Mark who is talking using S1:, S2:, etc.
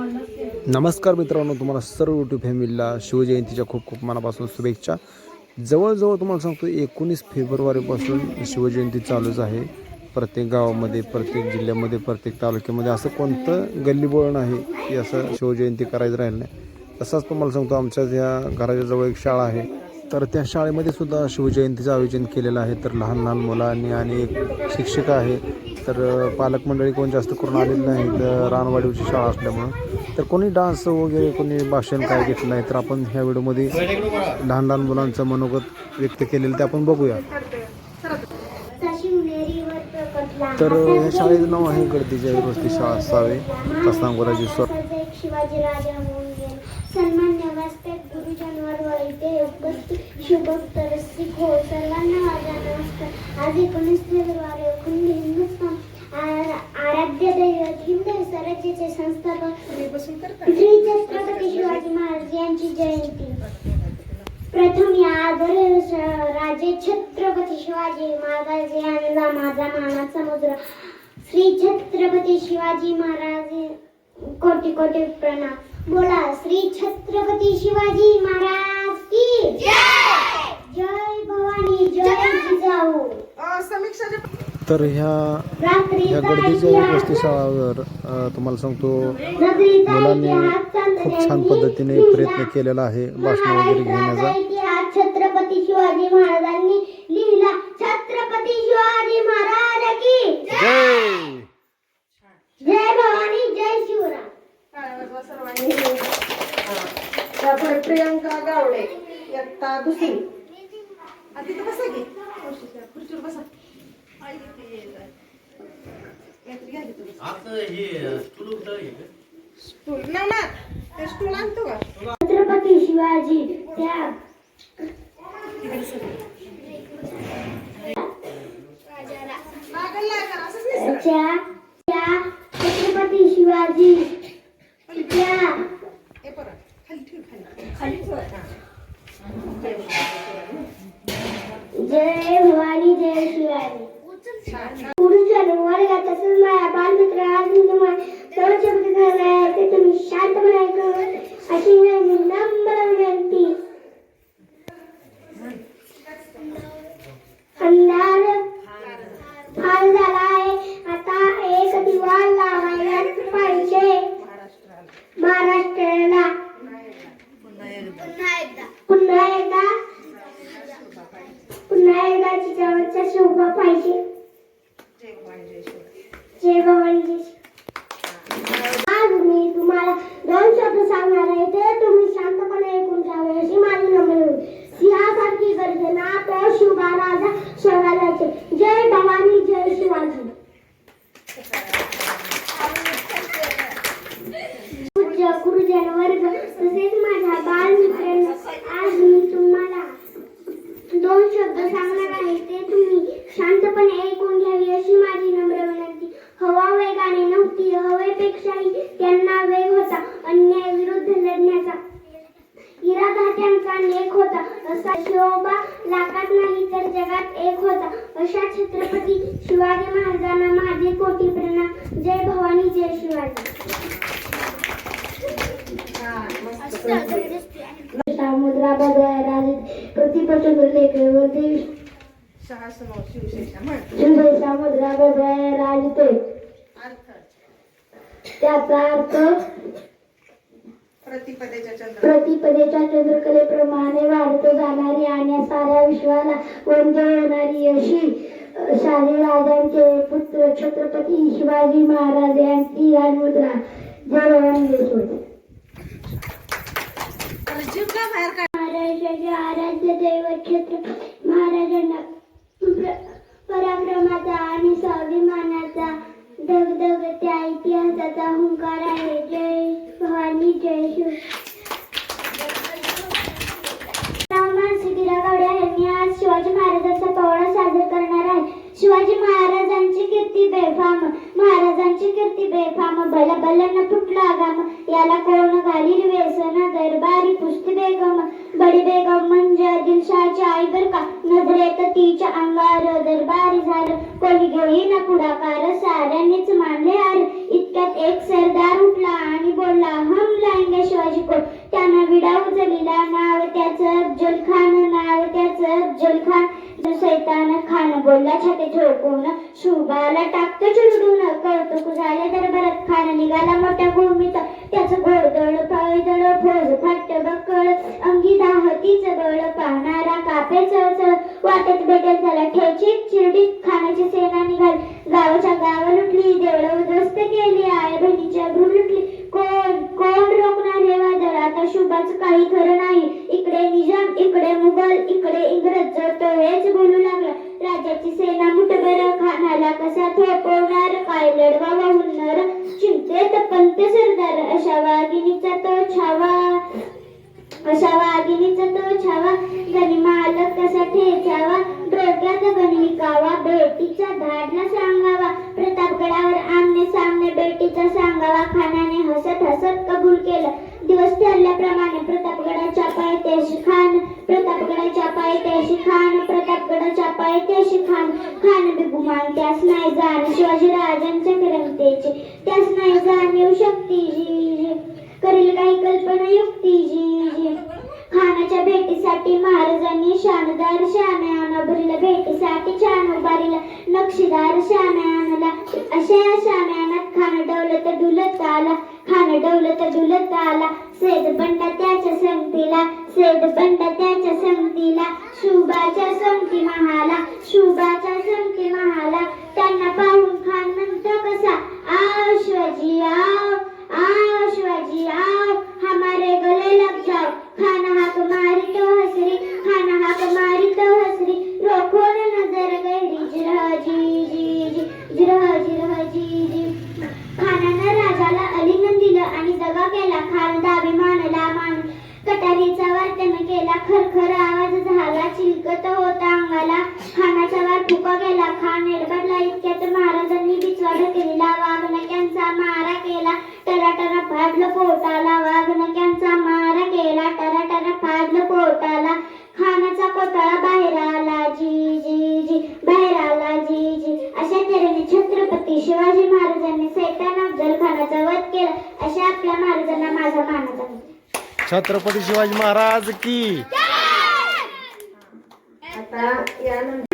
S1: नमस्कार मित्रांनो, तुम्हाला सर्व यूट्यूब फॅमिलीला शिवजयंतीच्या खूप खूप मनापासून शुभेच्छा. जवळजवळ तुम्हाला सांगतो 19 फेब्रुवारीपासून शिवजयंती चालूच आहे. प्रत्येक गावामध्ये, प्रत्येक जिल्ह्यामध्ये, प्रत्येक तालुक्यामध्ये असं कोणतं गल्लीबोळ नाही की असं शिवजयंती करायचं राहिलं नाही. तसाच तुम्हाला सांगतो आमच्याच या घराच्या जवळ एक शाळा आहे, तर त्या शाळेमध्ये सुद्धा शिवजयंतीचं आयोजन केलेलं आहे. तर लहान लहान मुलांनी आणि एक शिक्षिका आहे, तर पालक मंडळी कोण जास्त करून आलेली नाही, तर रानवाडीची शाळा असल्यामुळं तर कोणी डान्स वगैरे कोणी भाषण काय घेतलं नाही. तर आपण ह्या व्हिडिओमध्ये लहान लहान मुलांचं मनोगत व्यक्त केलेलं ते आपण बघूया. तर या शाळेचं नाव आहे गडदीच्या वस्ती शाळा सावे तसांगोराजी
S2: शिवाजी राजा होऊन गेले. सन्मान्य व्यासपीठ गुरुजनवर वळते उपस्थित शुभोक्त रसिक हो सर्वांना माझा नमस्कार. आज 19 फेब्रुवारी अखंड हिंदुस्थान आराध्य दैवत हिंदू स्वराज्याचे संस्थापक श्री छत्रपती शिवाजी महाराज यांची जयंती. प्रथम या आदरणीय राजे छत्रपती शिवाजी महाराज यांना माझा मानाचा मुद्रा. श्री छत्रपती शिवाजी महाराज कोटी कोटी प्रणाम. बोला श्री छत्रपती शिवाजी महाराज की जय. जय भवानी जय जिजाऊ.
S1: तर ह्या गडदीच्या वस्ती शाळावर तुम्हाला सांगतो मुलांनी खूप छान पद्धतीने प्रयत्न केलेला आहे भाषण वगैरे घेण्याचा.
S2: छत्रपती शिवाजी महाराजांनी लिहिला. छत्रपती शिवाजी महाराज की
S1: जय.
S2: जय भवानी जय शिवराम.
S3: त्यापुढे प्रियंका गावडे इयत्ता दुसरी. तिथं बसा की खुर्चीवर बसा. स्टूल ना ना ते स्टूल आणतो का.
S2: छत्रपती शिवाजी त्या छत्रपती शिवाजी जय भवानी जय शिवाजी. गुरुजन वर्गात तसंच माझ्या बालमित्र आज मी तुम्हाला सर्व शब्द सांगणार आहे ते तुम्ही शांतपणे ऐकावे अशी नम्र विनंती. अंधार फार झाला आहे, आता एक दिवा लावायला पाहिजे महाराष्ट्राला. पुन्हा एकदा जिजाऊचा शोभा पाहिजे. जय भवानी. आज मी तुम्हाला 2 शब्द सांगणार आहे ते तुम्ही शांतपणे ऐकून घ्यावे अशी माझी नम्र विनंती. सिंहासारखी गर्जना तो शिवबा राजा शोधायचे. जय भवानी जय शिवाजी. गुरुजन वर्ग तसेच माझ्या बालमित्रांनो आज मी तुम्हाला 2 शब्द सांगणार आहे ते तुम्ही शांतपणे ऐकून घ्यावी अशी माझी नम्र विनंती. हवा वेगाने नव्हती, हवेपेक्षाही त्यांना वेग होता. अन्याय विरुद्ध लढण्याचा इरादा त्यांचा नेक होता. असा शोभा लाखात नाही तर जगात एक होता. अशा छत्रपती शिवाजी महाराजांना माझे कोटी प्रणाम. जय भवानी जय शिवाजी. समुद्रा बदलाय प्रतिपक्षक लेखवरती समुद्रा बदलाय राजते. त्याचा अर्थ प्रतिपदेच्या चंद्रकलेप्रमाणे वाढत जाणारी आणि साऱ्या विश्वाला वंदे होणारी अशी शाही राजांचे पुत्र छत्रपती शिवाजी महाराज यांची राजमुद्रा. जय भवानी जय शिवाजी. महाराष्ट्राचे आराध्य दैवत छत्रपती महाराजांना पराक्रमाचा आणि स्वाभिमानाचा दगदग त्या इतिहासाचा हुंकार आहे. जय भवानी जय शिव. गावडे आहे. मी आज शिवाजी महाराजांचा पोवाडा सादर करणार आहे. शिवाजी महाराजांची कीर्ती बेफाम भल भलन फुटला गाम. याला कोण घालील व्यसन दरबारी पुष्टी बेगम. बडी बेगम म्हणजे आदिलशाहची आई बर का. नजरेत तिच्या अंगार दरबारी झालं. कोणी घेईना पुढाकार साऱ्यांनीच मानले हार. इतक्यात एक सरदार उठला आणि बोलला झाला मोठा गुळमित त्याचं गोडदळ पायदळ फौज फाट बकळ अंगी दाहतीच बळ पाहणारा कापे चळचळ वाटेत भेटेल त्याला ठेचीत चिरडीत खाण्याची सेना निघाल गावाच्या गाव लुटली देवळं उद्ध्वस्त केली आय बहिणीच्या भ्रू लुटली कोण कोण रोखणार हे वादळ आता शुभाचं काही खरं नाही इकडे निजाम इकडे मुघल इकडे इंग्रज तो हेच बोलू लागला राजाची सेना मुठभर खानाला कसा थोपवणार काय लढवा वाहुणार चिंतेत पंत सरदार अशा वाघिणीचा तो छावा गणी मालक कसा ठेचावा डोक्यात गणी कावा बेटीचा धाडला सांगावा प्रतापगडावर आमने सामने बेटीचा सांगावा खानाने हसत हसत कबूल केलं दिवस ठरल्याप्रमाणे प्रतापगडाच्या पायथ्याशी खान खान बिगुमान त्यास नाही जाण शिवाजी राजांच्या फिरंगतेचे त्यास नाही जाणीव शक्ती जी करील काही कल्पना युक्ती जी खानाच्या भेटीसाठी महाराजांनी शानदार शाने आणा भरीला भेटीसाठी छान उभारीला नक्षीदार शाने आणला अशा शाम्यानात खान डुलत आला सेद बंडा त्याच्या संगतीला शुभाच्या संगती महाला त्यांना पाहून खान म्हणतो कसा आओ शिवाजी आओ हमारे गले लग जाओ खाना हाक मारी तो हसरी रोको न नजर गहरी जिरह जी खानानं राजाला अलिंगन दिलं आणि दगा केला खान दाबी मानला कटारीचा वार त्यानं केला खरखर आवाज झाला चिलकत होता अंगाला खानाचा वार फुका गेला खान एडबडला इतक्यात महाराजांनी बिचवा ढकलीला वाघनक्यांचा मारा केला टराटरा फाडलं पोटाला वाघनक्यांचा मारा केला टराटरा फाडलं पोटाला खानाचा कोटाळा बाहेर आला जी अशा तऱ्हेने छत्रपती शिवाजी महाराजांनी सैतान अफजल खानाचा वध केला अशा आपल्या महाराजांना माझा मानत आहे
S1: छत्रपती शिवाजी महाराज की
S3: आता यानंतर